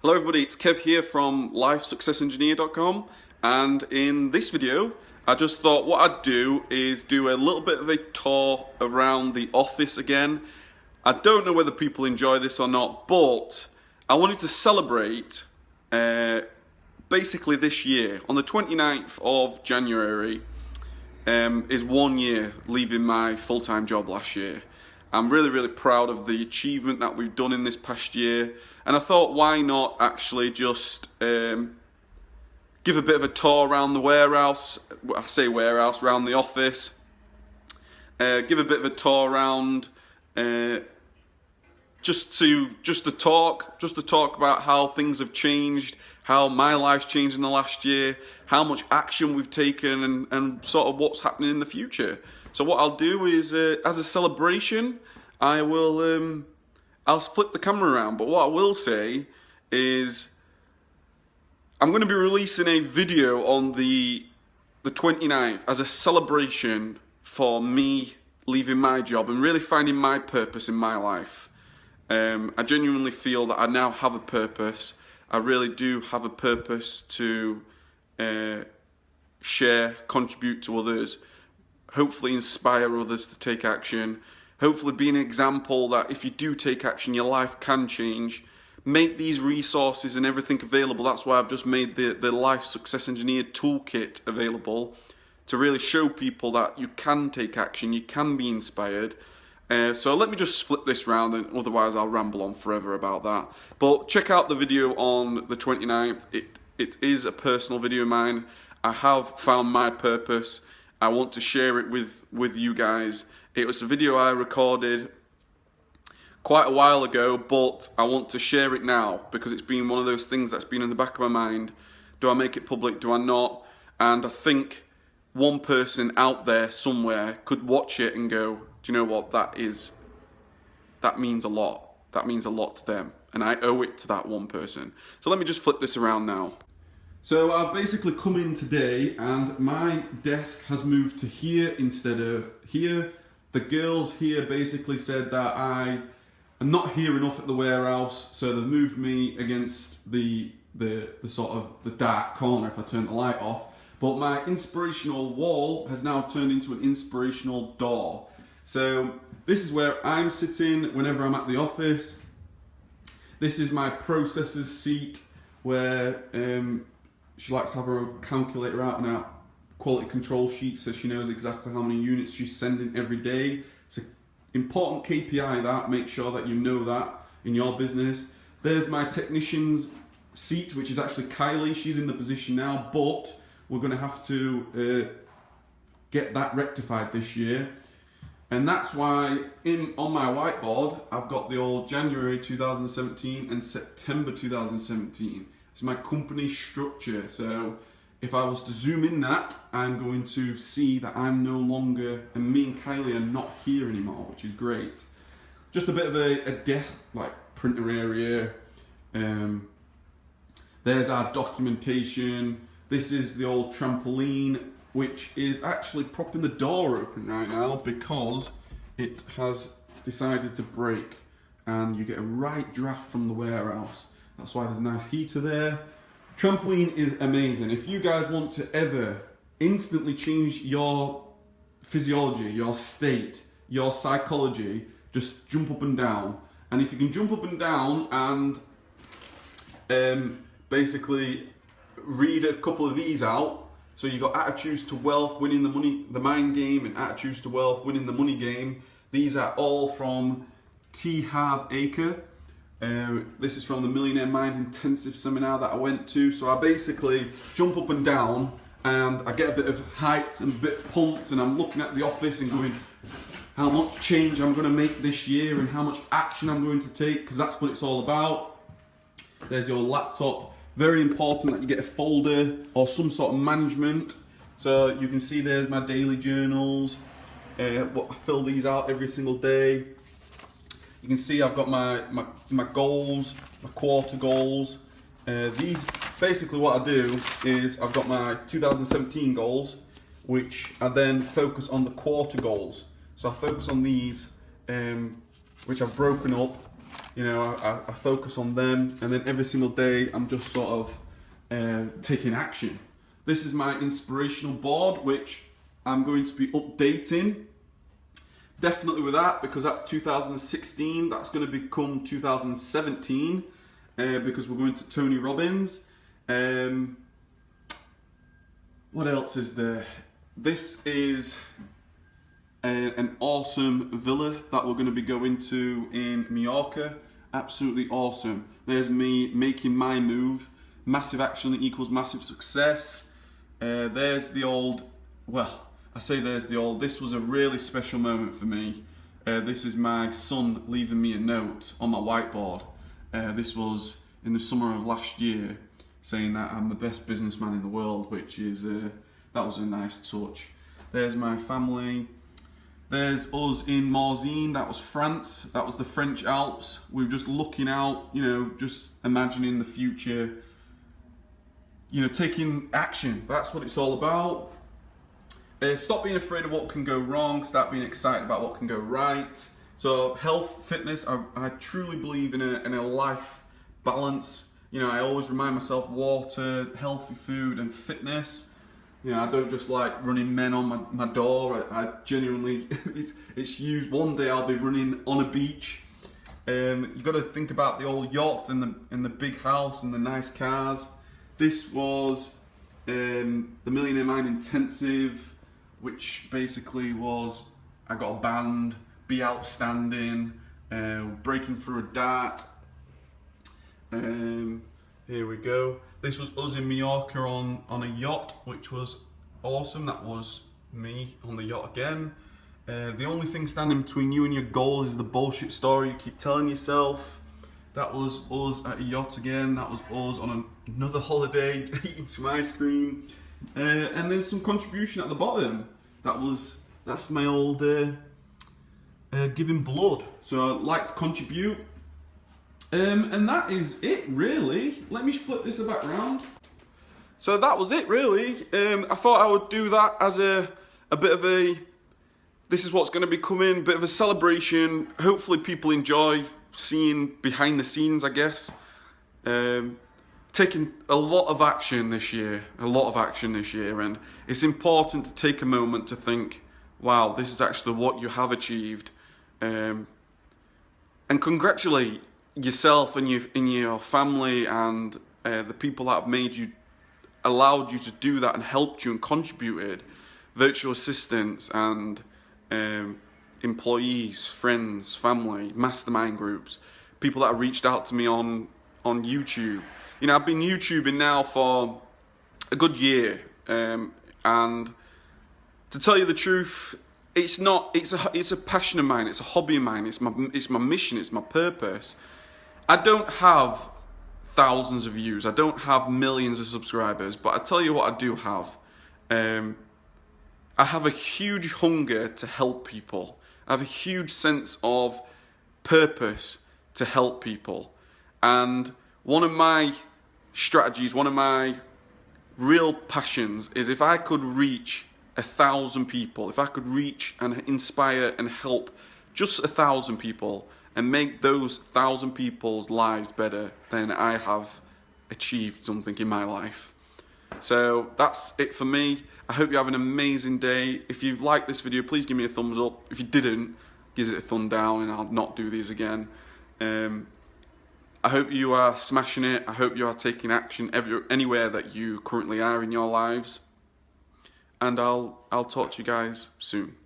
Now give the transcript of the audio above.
Hello everybody, it's Kev here from LifeSuccessEngineer.com, and in this video I just thought what I'd do is do a little bit of a tour around the office again. I don't know whether people enjoy this or not, but I wanted to celebrate basically this year. On the 29th of January is 1 year leaving my full-time job last year. I'm really proud of the achievement that we've done in this past year, and I thought why not actually just give a bit of a tour around the warehouse. I say warehouse, around the office. Give a bit of a tour around, just to talk about how things have changed, how my life's changed in the last year, how much action we've taken, and sort of what's happening in the future. So what I'll do is, as a celebration, I'll flip the camera around. But what I will say is, I'm going to be releasing a video on the 29th as a celebration for me leaving my job and really finding my purpose in my life. I genuinely feel that I now have a purpose. I really do have a purpose to share, contribute to others, hopefully inspire others to take action, hopefully be an example that if you do take action, your life can change. Make these resources and everything available. That's why I've just made the Life Success Engineer Toolkit available, to really show people that you can take action, you can be inspired. So let me just flip this round, and otherwise I'll ramble on forever about that. But check out the video on the 29th. It is a personal video of mine. I have found my purpose. I want to share it with you guys. It was a video I recorded quite a while ago, but I want to share it now because it's been one of those things that's been in the back of my mind. Do I make it public? Do I not? And I think one person out there somewhere could watch it and go, do you know what, that means a lot. That means a lot to them, and I owe it to that one person. So let me just flip this around now. So I've basically come in today and my desk has moved to here instead of here. The girls here basically said that I am not here enough at the warehouse, so they've moved me against the sort of the dark corner if I turn the light off. But my inspirational wall has now turned into an inspirational door. So this is where I'm sitting whenever I'm at the office. This is my processor's seat where she likes to have her own calculator out and our quality control sheet, so she knows exactly how many units she's sending every day. It's an important KPI that, make sure that you know that in your business. There's my technician's seat, which is actually Kylie. She's in the position now, but we're going to have to get that rectified this year. And that's why on my whiteboard, I've got the old January 2017 and September 2017. It's my company structure. So if I was to zoom in that, I'm going to see that I'm no longer, and me and Kylie are not here anymore, which is great. Just a bit of a printer area. There's our documentation. This is the old trampoline, which is actually propping the door open right now because it has decided to break, and you get a right draft from the warehouse. That's why there's a nice heater there. Trampoline is amazing. If you guys want to ever instantly change your physiology, your state, your psychology, just jump up and down. And if you can jump up and down and basically read a couple of these out. So you got Attitudes to Wealth, Winning the Money, the Mind Game, and Attitudes to Wealth, Winning the Money Game. These are all from T. Harv Eker. This is from the Millionaire Mind Intensive seminar that I went to. So I basically jump up and down and I get a bit of hyped and a bit pumped, and I'm looking at the office and going how much change I'm going to make this year and how much action I'm going to take, because that's what it's all about. There's your laptop. Very important that you get a folder or some sort of management. So you can see there's my daily journals. I fill these out every single day. You can see I've got my goals, my quarter goals. These, basically what I do is I've got my 2017 goals, which I then focus on the quarter goals. So I focus on these, which I've broken up You know, I focus on them, and then every single day I'm just sort of taking action. This is my inspirational board, which I'm going to be updating. Definitely with that, because that's 2016. That's going to become 2017, because we're going to Tony Robbins. What else is there? This is an awesome villa that we're going to be going to in Mallorca. Absolutely awesome. There's me making my move. Massive action equals massive success. There's the old, well, I say there's the old, this was a really special moment for me. This is my son leaving me a note on my whiteboard. This was in the summer of last year, saying that I'm the best businessman in the world, which is, that was a nice touch. There's my family. There's us in Morzine, that was France, that was the French Alps. We were just looking out, you know, just imagining the future, you know, taking action. That's what it's all about. Stop being afraid of what can go wrong, start being excited about what can go right. So health, fitness, I truly believe in a life balance. You know, I always remind myself water, healthy food and fitness. You know, I don't just like running men on my door. I genuinely, it's huge. One day I'll be running on a beach. You got to think about the old yacht and the big house and the nice cars. This was the Millionaire Mind Intensive, which basically was, I got a band, be outstanding, breaking through a dart. Here we go. This was us in Mallorca on a yacht, which was awesome. That was me on the yacht again. The only thing standing between you and your goal is the bullshit story you keep telling yourself. That was us at a yacht again. That was us on another holiday, eating some ice cream. And then some contribution at the bottom. That's my old giving blood. So I'd like to contribute. And that is it, really. Let me flip this back round. So that was it, really. I thought I would do that as a bit of a, this is what's going to be coming, bit of a celebration. Hopefully people enjoy seeing behind the scenes, I guess. Taking a lot of action this year, and it's important to take a moment to think, wow, this is actually what you have achieved, and congratulate yourself and your family and the people that have allowed you to do that and helped you and contributed, virtual assistants and employees, friends, family, mastermind groups, people that have reached out to me on YouTube. You know, I've been YouTubing now for a good year, and to tell you the truth, it's a passion of mine, it's a hobby of mine, it's my mission, it's my purpose. I don't have thousands of views, I don't have millions of subscribers, but I tell you what I do have. I have a huge hunger to help people. I have a huge sense of purpose to help people. And one of my strategies, one of my real passions is if I could reach 1,000 people, if I could reach and inspire and help just 1,000 people and make those 1,000 people's lives better, then I have achieved something in my life. So that's it for me. I hope you have an amazing day. If you've liked this video, please give me a thumbs up. If you didn't, give it a thumb down and I'll not do these again. I hope you are smashing it. I hope you are taking action anywhere that you currently are in your lives. And I'll talk to you guys soon.